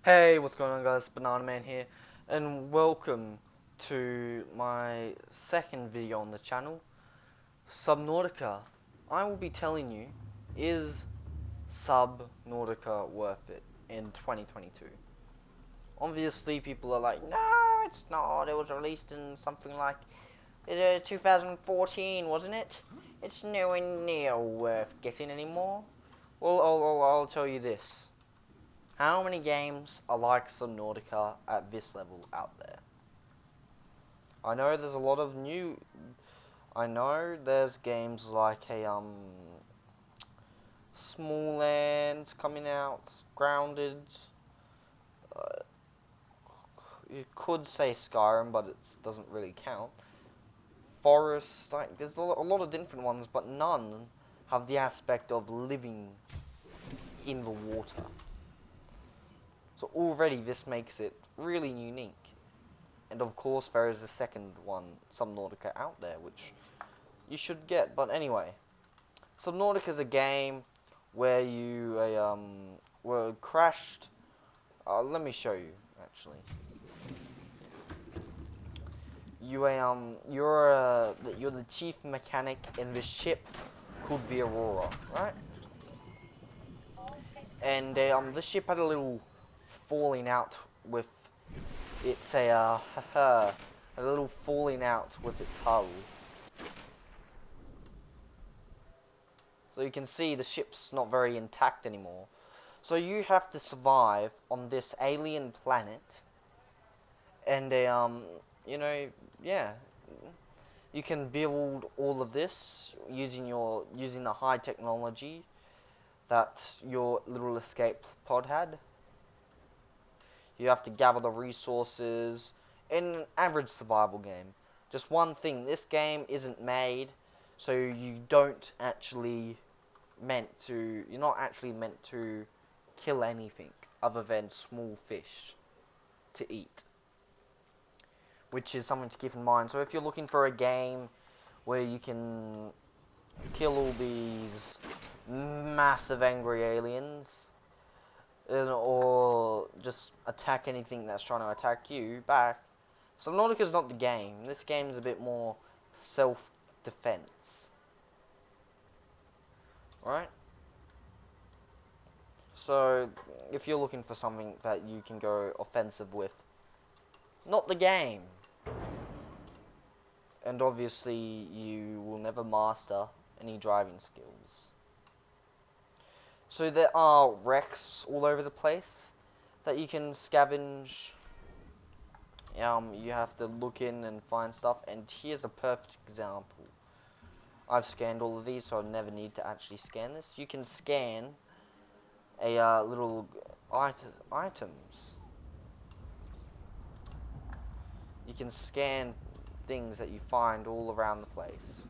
Hey, what's going on guys, Banana Man here, and welcome to my second video on the channel, Subnautica. I will be telling you, is Subnautica worth it in 2022? Obviously people are like, no it's not, it was released in something like 2014, wasn't it? It's nowhere near worth getting anymore. Well, I'll tell you this. How many games are like Subnautica at this level out there? I know there's a lot of new. I know there's games like Small Lands coming out, Grounded. Uh, you could say Skyrim, but it doesn't really count. Forest, like there's a lot of different ones, but none have the aspect of living in the water. So already this makes it really unique. And of course there is a second one, Subnautica, out there, which you should get. But anyway, Subnautica is a game where you were crashed. Let me show you actually. You're the chief mechanic in this ship called the Aurora, right? And the ship had a little falling out with its a little falling out with its hull. So you can see the ship's not very intact anymore. So you have to survive on this alien planet. And yeah, you can build all of this using the high technology that your little escape pod had. You have to gather the resources in an average survival game. Just one thing, this game isn't made so you're not actually meant to kill anything other than small fish to eat, which is something to keep in mind. So if you're looking for a game where you can kill all these massive angry aliens, or just attack anything that's trying to attack you back, Subnautica's not the game. This game's a bit more self-defense. Right? So, if you're looking for something that you can go offensive with, not the game. And obviously, you will never master any driving skills. So there are wrecks all over the place that you can scavenge. You have to look in and find stuff, and here's a perfect example. I've scanned all of these, so I never need to actually scan this. You can scan a little items. You can scan things that you find all around the place.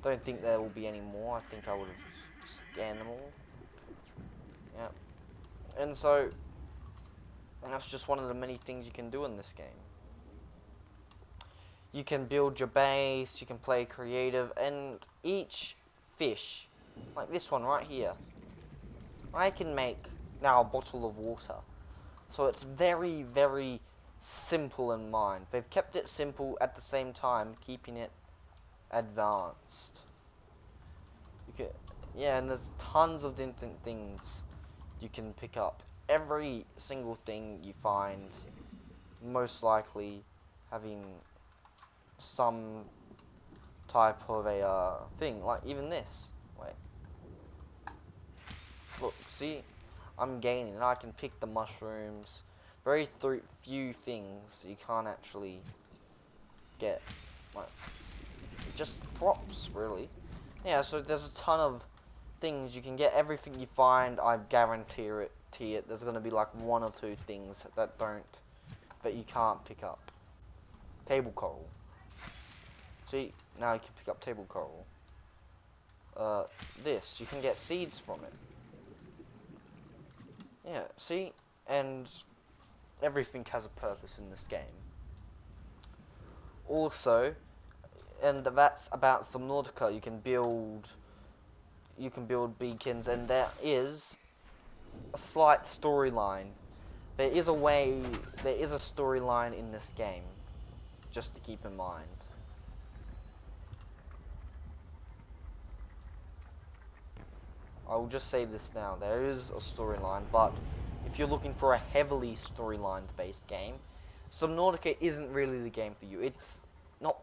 Don't think there will be any more. I think I would have scanned them all. Yeah. And so that's just one of the many things you can do in this game. You can build your base, you can play creative, and each fish, like this one right here, I can make now a bottle of water. So it's very, very simple in mind. They've kept it simple at the same time, keeping it advanced. Yeah, and there's tons of different things you can pick up. Every single thing you find, most likely having some type of a thing, like even this. Wait, look, see, I'm gaining, and I can pick the mushrooms. Very few things you can't actually get, like just props, really. Yeah, so there's a ton of things you can get. Everything you find, I guarantee it. There's gonna be like one or two things that you can't pick up. Table coral. See, now you can pick up table coral. This, you can get seeds from it. Yeah, see? And everything has a purpose in this game. Also, and that's about Subnautica, you can build beacons, and there is a slight storyline there is a way, there is a storyline in this game, just to keep in mind. I will just say this now, there is a storyline, but if you're looking for a heavily storyline-based game, Subnautica isn't really the game for you. It's not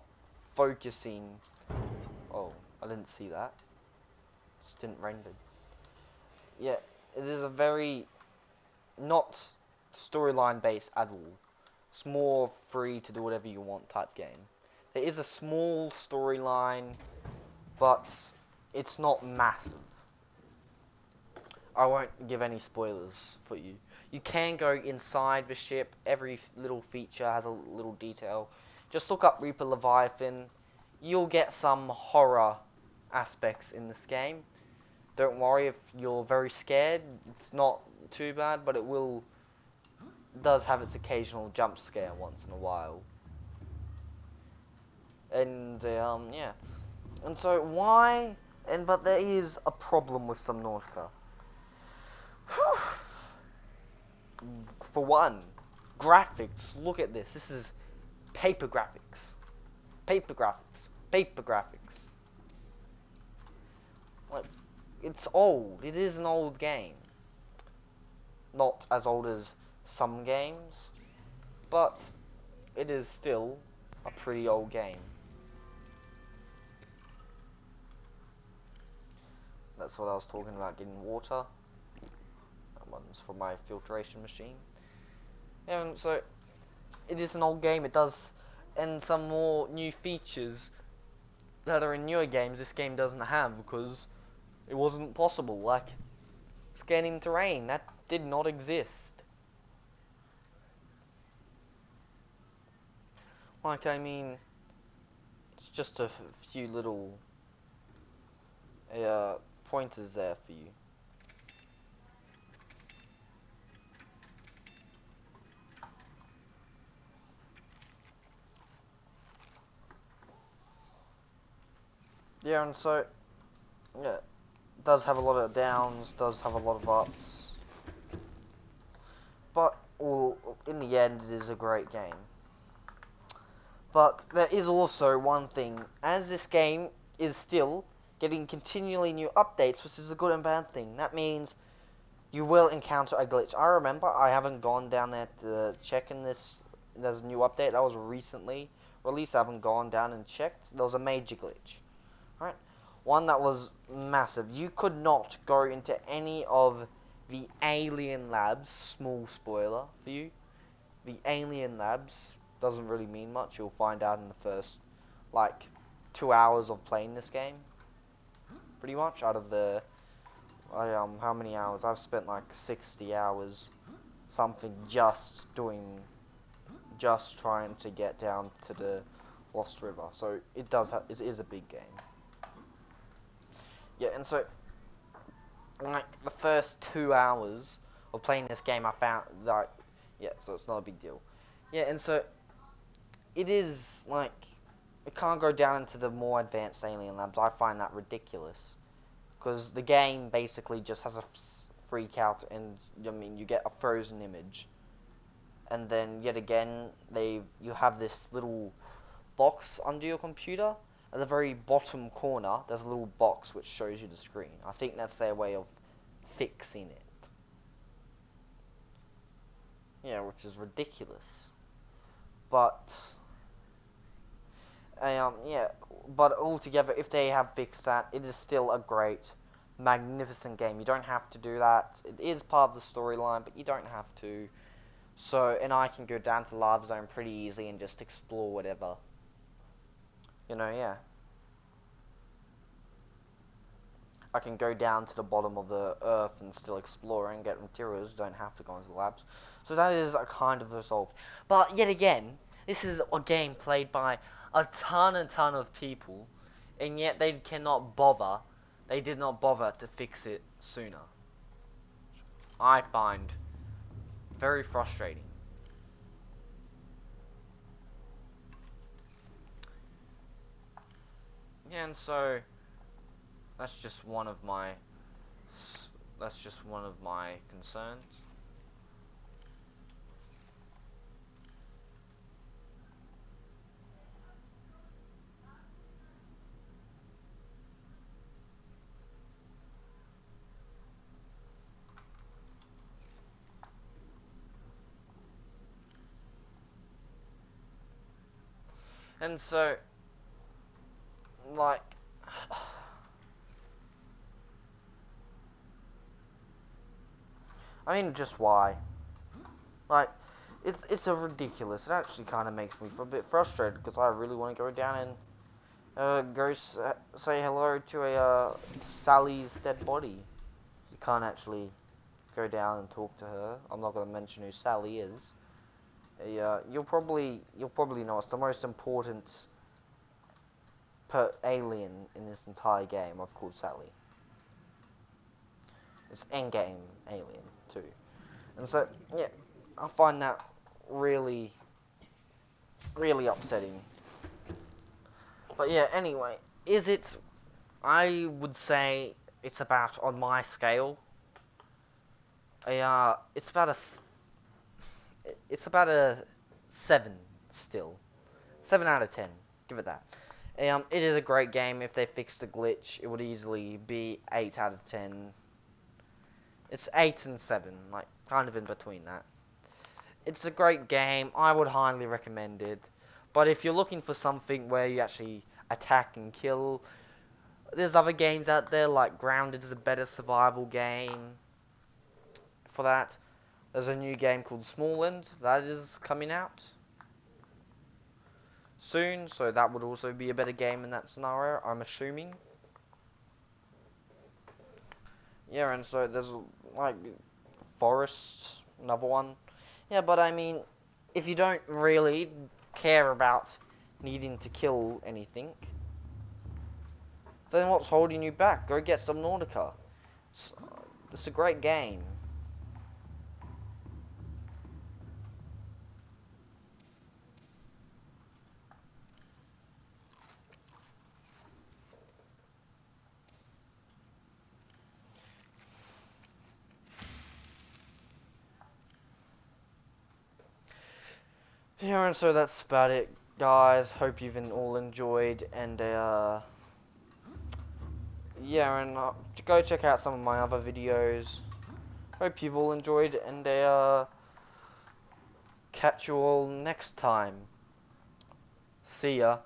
focusing... Oh, I didn't see that. Just didn't render. Yeah, it is a very... not storyline-based at all. It's more free to do whatever you want type game. There is a small storyline, but it's not massive. I won't give any spoilers for you. You can go inside the ship. Every little feature has a little detail. Just look up Reaper Leviathan. You'll get some horror aspects in this game. Don't worry if you're very scared. It's not too bad, but it does have its occasional jump scare once in a while. And yeah. And so why? But there is a problem with Subnautica. For one, graphics. Look at this. This is paper graphics. Paper graphics. Paper graphics. Like, it's old. It is an old game. Not as old as some games, but it is still a pretty old game. That's what I was talking about, getting water. That one's for my filtration machine. And so, it is an old game. It does, and some more new features that are in newer games this game doesn't have because it wasn't possible. Like, scanning terrain, that did not exist. Like, I mean, it's just a few little pointers there for you. Yeah, and so, yeah, it does have a lot of downs, does have a lot of ups. But, all in the end, it is a great game. But there is also one thing, as this game is still getting continually new updates, which is a good and bad thing. That means you will encounter a glitch. I remember I haven't gone down there to check in this. There's a new update that was recently released. I haven't gone down and checked. There was a major glitch. Right? One that was massive. You could not go into any of the alien labs. Small spoiler for you. The alien labs doesn't really mean much. You'll find out in the first, like, 2 hours of playing this game. Pretty much out of the, how many hours? I've spent like 60 hours, something, just trying to get down to the Lost River. So it is a big game. Yeah, and so, like, the first 2 hours of playing this game, I found, like, yeah, so it's not a big deal. Yeah, and so, it is, like, it can't go down into the more advanced alien labs. I find that ridiculous. Because the game basically just has a freak out, and, I mean, you get a frozen image. And then, yet again, you have this little box under your computer. At the very bottom corner, there's a little box which shows you the screen. I think that's their way of fixing it. Yeah, which is ridiculous. But, yeah, but altogether, if they have fixed that, it is still a great, magnificent game. You don't have to do that. It is part of the storyline, but you don't have to. So, and I can go down to the lava zone pretty easily and just explore whatever. You know, yeah. I can go down to the bottom of the earth and still explore and get materials. Don't have to go into the labs. So that is a kind of resolved. But yet again, this is a game played by a ton and ton of people, and yet they cannot bother. They did not bother to fix it sooner. I find very frustrating. Yeah, and so that's just one of my concerns. And so, like, I mean, just why? Like, it's a ridiculous. It actually kind of makes me a bit frustrated because I really want to go down and say hello to a Sally's dead body. You can't actually go down and talk to her. I'm not going to mention who Sally is. Yeah, you'll probably know it's the most important alien in this entire game. I've called Sally. It's endgame alien too, and so yeah, I find that really, really upsetting. But yeah, anyway, is it? I would say it's about on my scale. It's about a 7 still. 7 out of 10. Give it that. It is a great game. If they fixed the glitch, it would easily be 8 out of 10. It's 8 and 7, like kind of in between that. It's a great game. I would highly recommend it. But if you're looking for something where you actually attack and kill, there's other games out there like Grounded is a better survival game for that. There's a new game called Smallland that is coming out soon, so that would also be a better game in that scenario, I'm assuming. Yeah, and so there's like Forest, another one. Yeah, but I mean, if you don't really care about needing to kill anything, then what's holding you back? Go get Subnautica. It's, it's a great game. Yeah, and so that's about it, guys. Hope you've all enjoyed, and yeah, and go check out some of my other videos. Hope you've all enjoyed, and catch you all next time. See ya.